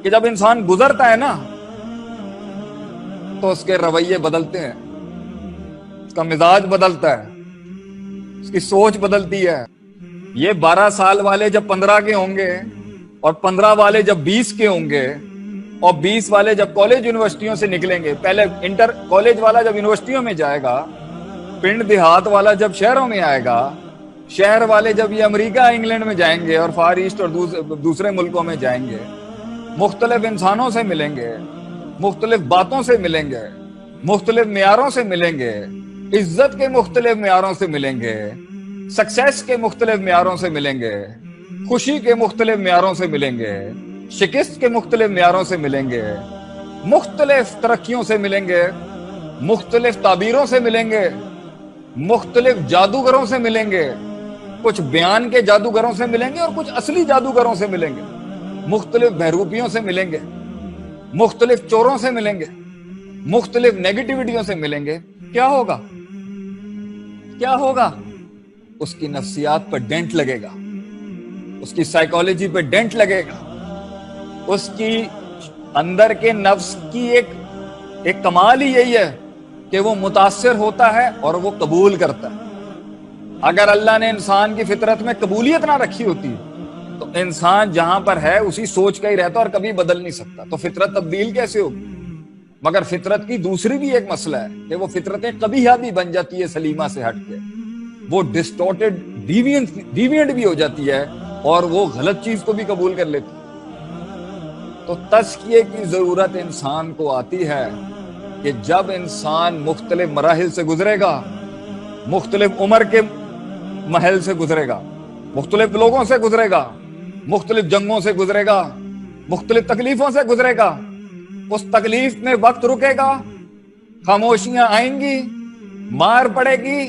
کہ جب انسان گزرتا ہے نا تو اس کے رویے بدلتے ہیں، اس کا مزاج بدلتا ہے، اس کی سوچ بدلتی ہے۔ یہ 12 سال والے جب 15 کے ہوں گے، اور 15 والے جب 20 کے ہوں گے، اور 20 والے جب کالج یونیورسٹیوں سے نکلیں گے، پہلے انٹر کالج والا جب یونیورسٹیوں میں جائے گا، پنڈ دیہات والا جب شہروں میں آئے گا، شہر والے جب یہ امریکہ انگلینڈ میں جائیں گے اور فار ایسٹ اور دوسرے ملکوں میں جائیں گے، مختلف انسانوں سے ملیں گے، مختلف باتوں سے ملیں گے، مختلف معیاروں سے ملیں گے، عزت کے مختلف معیاروں سے ملیں گے، سکسیس کے مختلف معیاروں سے ملیں گے، خوشی کے مختلف معیاروں سے ملیں گے، شکست کے مختلف معیاروں سے ملیں گے، مختلف ترقیوں سے ملیں گے، مختلف تعبیروں سے ملیں گے، مختلف جادوگروں سے ملیں گے، کچھ بیان کے جادوگروں سے ملیں گے اور کچھ اصلی جادوگروں سے ملیں گے، مختلف بہروپیوں سے ملیں گے، مختلف چوروں سے ملیں گے، مختلف نیگیٹیوٹیوں سے ملیں گے۔ کیا ہوگا؟ کیا ہوگا؟ اس کی نفسیات پر ڈینٹ لگے گا، اس کی سائیکالوجی پہ ڈینٹ لگے گا، اس کی اندر کے نفس کی ایک کمال ہی یہی ہے کہ وہ متاثر ہوتا ہے اور وہ قبول کرتا ہے۔ اگر اللہ نے انسان کی فطرت میں قبولیت نہ رکھی ہوتی تو انسان جہاں پر ہے اسی سوچ کا ہی رہتا اور کبھی بدل نہیں سکتا، تو فطرت تبدیل کیسے ہوگی؟ مگر فطرت کی دوسری بھی ایک مسئلہ ہے کہ وہ فطرتیں قبیحہ بھی بن جاتی ہے سلیمہ سے ہٹ کے، وہ ڈسٹورٹڈ ڈیوینٹ بھی ہو جاتی ہے اور وہ غلط چیز کو بھی قبول کر لیتی ہے۔ تو تزکیے کی ضرورت انسان کو آتی ہے کہ جب انسان مختلف مراحل سے گزرے گا، مختلف عمر کے محل سے گزرے گا، مختلف لوگوں سے گزرے گا، مختلف جنگوں سے گزرے گا، مختلف تکلیفوں سے گزرے گا، اس تکلیف میں وقت رکے گا، خاموشیاں آئیں گی، مار پڑے گی،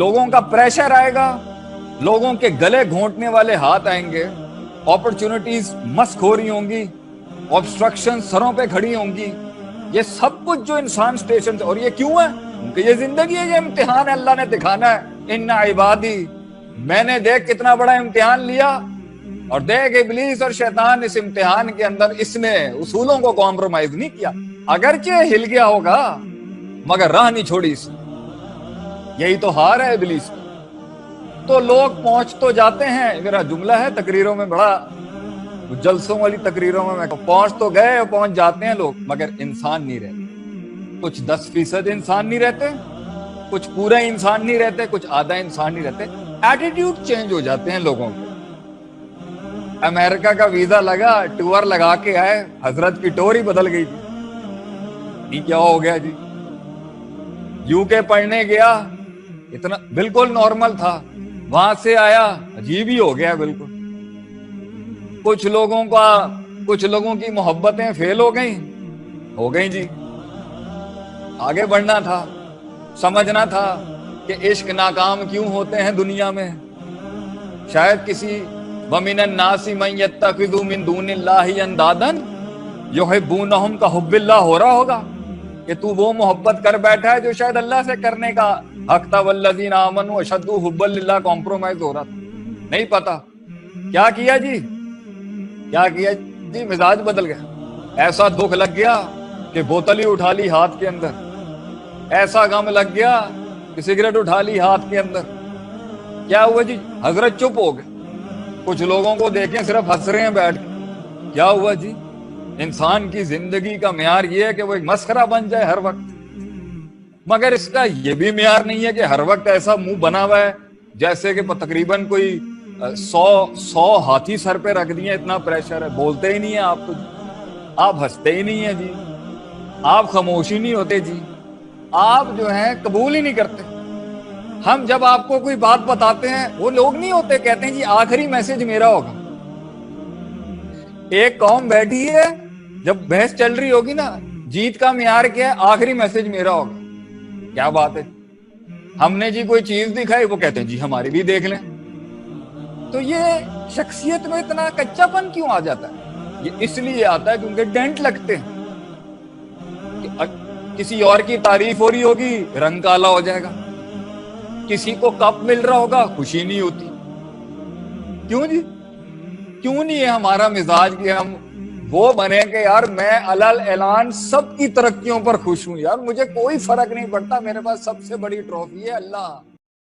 لوگوں کا پریشر آئے گا، لوگوں کے گلے گھونٹنے والے ہاتھ آئیں گے، اپرچونٹیز مسک ہو رہی ہوں گی، آبسٹرکشن سروں پہ کھڑی ہوں گی، یہ سب کچھ جو انسان سٹیشن سے، اور یہ کیوں ہے؟ کیونکہ یہ زندگی ہے، یہ امتحان ہے، اللہ نے دکھانا ہے۔ ان عبادی، میں نے دیکھ کتنا بڑا امتحان لیا، اور دیکھ ابلیس اور شیطان اس امتحان کے اندر اس نے اصولوں کو کمپرومائز نہیں کیا، اگرچہ ہل گیا ہوگا مگر راہ نہیں چھوڑی اس نے۔ یہی تو ہار ہے ابلیس کی۔ تو لوگ پہنچ تو جاتے ہیں، میرا جملہ ہے تقریروں میں، بڑا جلسوں والی تقریروں میں پہنچ تو گئے اور پہنچ جاتے ہیں لوگ، مگر انسان نہیں رہتے۔ کچھ 10% انسان نہیں رہتے، کچھ پورا انسان نہیں رہتے، کچھ آدھا انسان نہیں رہتے، ایٹیٹیوڈ چینج ہو جاتے ہیں لوگوں کے۔ امریکہ کا ویزا لگا، ٹور لگا کے آئے، حضرت کی ٹور ہی بدل گئی تھی۔ یہ کیا ہو گیا جی؟ یو کے پڑھنے گیا، اتنا بالکل نارمل تھا، وہاں سے آیا عجیب ہی ہو گیا بالکل۔ کچھ لوگوں کی محبتیں فیل ہو گئیں جی۔ آگے بڑھنا تھا، سمجھنا تھا کہ عشق ناکام کیوں ہوتے ہیں دنیا میں۔ شاید کسی وَمِنَ النَّاسِ مَن يَتَّخِذُ مِن دُونِ اللَّهِ أَندَادًا يُحِبُّونَهُمْ كَحُبِّ اللَّهِ ہو رہا ہوگا کہ تو وہ محبت کر بیٹھا ہے جو شاید اللہ سے کرنے کا حق تھا، وَالَّذِينَ آمَنُوا أَشَدُّ حُبًّا لِلَّهِ، کمپرومائز ہو رہا تھا۔ نہیں پتا کیا کیا جی، کیا کیا جی، مزاج بدل گیا۔ ایسا دکھ لگ گیا کہ بوتل ہی اٹھا لی ہاتھ کے اندر، ایسا غم لگ گیا کہ سگریٹ اٹھا لی ہاتھ کے اندر۔ کیا ہوا جی؟ حضرت چپ ہو گئے۔ کچھ لوگوں کو دیکھیں صرف ہنس رہے ہیں بیٹھ کے۔ کیا ہوا جی؟ انسان کی زندگی کا معیار یہ ہے کہ وہ ایک مسخرہ بن جائے ہر وقت، مگر اس کا یہ بھی معیار نہیں ہے کہ ہر وقت ایسا منہ بنا ہوا ہے جیسے کہ تقریباً کوئی 100 ہاتھی سر پہ رکھ دیے، اتنا پریشر ہے، بولتے ہی نہیں ہیں آپ تو، آپ ہنستے ہی نہیں ہیں جی، آپ خاموشی نہیں ہوتے جی، آپ جو ہیں قبول ہی نہیں کرتے۔ ہم جب آپ کو کوئی بات بتاتے ہیں، وہ لوگ نہیں ہوتے کہتے ہیں جی آخری میسج میرا ہوگا۔ ایک قوم بیٹھی ہے، جب بحث چل رہی ہوگی نا، جیت کا معیار کیا ہے؟ آخری میسج میرا ہوگا۔ کیا بات ہے؟ ہم نے جی کوئی چیز دکھائی، وہ کہتے ہیں جی ہماری بھی دیکھ لیں۔ تو یہ شخصیت میں اتنا کچا پن کیوں آ جاتا ہے؟ یہ اس لیے آتا ہے کیونکہ ڈینٹ لگتے ہیں۔ کسی اور کی تعریف ہو رہی ہوگی، رنگ کالا ہو جائے گا، کسی کو کپ مل رہا ہوگا، خوشی نہیں ہوتی۔ کیوں جی؟ کیوں نہیں ہے ہمارا مزاج کہ ہم وہ بنے کہ یار میں علل اعلان سب کی ترقیوں پر خوش ہوں، یار مجھے کوئی فرق نہیں پڑتا، میرے پاس سب سے بڑی ٹرافی ہے اللہ.